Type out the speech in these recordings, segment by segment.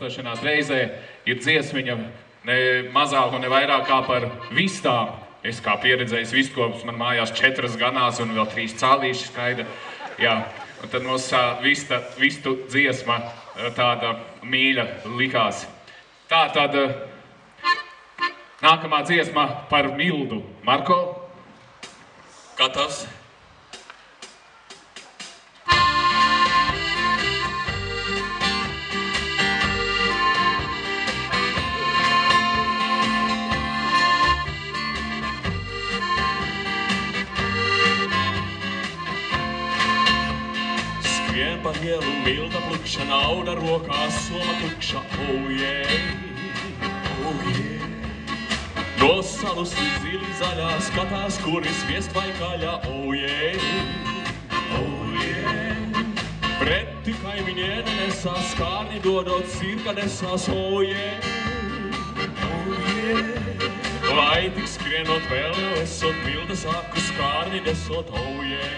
uzstāšanās reizē ir dziesmiņa ne mazāk un ne vairāk kā par vistām. Es kā pieredzējis vistkops, man mājās 4 ganās un vēl 3 cālīši skaida. Jā, un tad mums vistu dziesma tāda mīļa likās. Tā tad nākamā dziesma par Mildu. Marko? Gatavs? Skrien pa ielu, Milda plukša, nauda rokās, soma tukša, oh yeah, oh yeah. No salus zili zaļā, skatās, kuris viest vai kaļā, oh yeah, oh yeah. Preti kaimiņiene nesās, skārni dodot, sirka nesās, oh yeah, oh yeah. Lai tik skrienot vēl jau esot, Milda sāku skārni desot, oh yeah.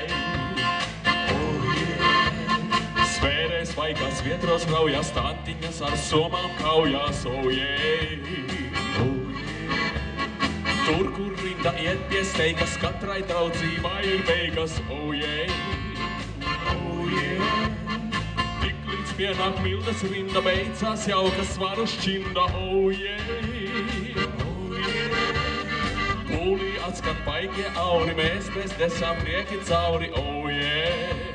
Svērēs vaikās vietros raujās, tantiņas ar somām kaujās, oh yeah, oh yeah. Tur, kur rinda iet pie steigas, katrai draudzībai ir beigas, oh yeah, oh yeah. Tik līdz pienāk Mildas rinda, beidzās jauka svaru šķinda, oh yeah, oh yeah. Pūlī atskan paikie auri, mēs bez desām prieki cauri, oh yeah.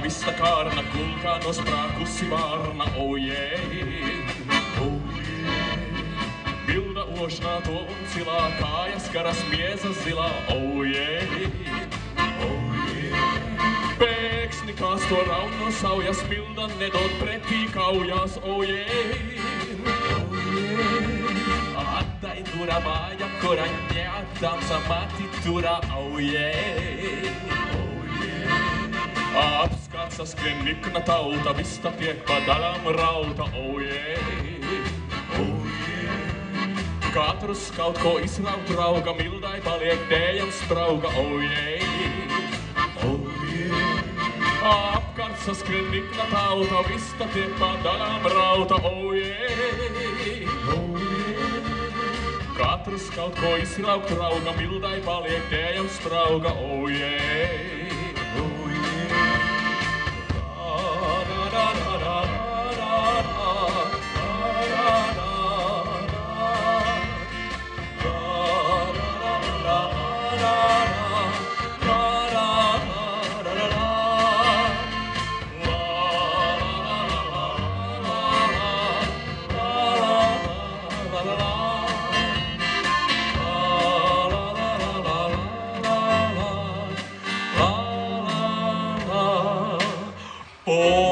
Vista kārna, kulkā nosprākusi vārna, oh yeah, oh yeah. Milda ošnā to un cilā, kājas karas mieza zilā, oh yeah, oh yeah. Pēkšņi kāds to raun no saujas, Milda nedod pretī kaujās, oh yeah, oh yeah. Attai dura māja, kura ņētams amati turā, oh yeah. Apskats saskrien nikna tauta, vista tiek pa daļām rauta, oh yeah, oh yeah. Katrs kaut ko izraut rauga, Mildai paliek dējams sprauga, oh yeah, oh yeah. Apkārt saskrien nikna tauta, vista tiek pa daļām rauta, oh yeah, oh yeah. Katrs kaut ko izraut rauga, Mildai paliek dējams sprauga, oh yeah. Oh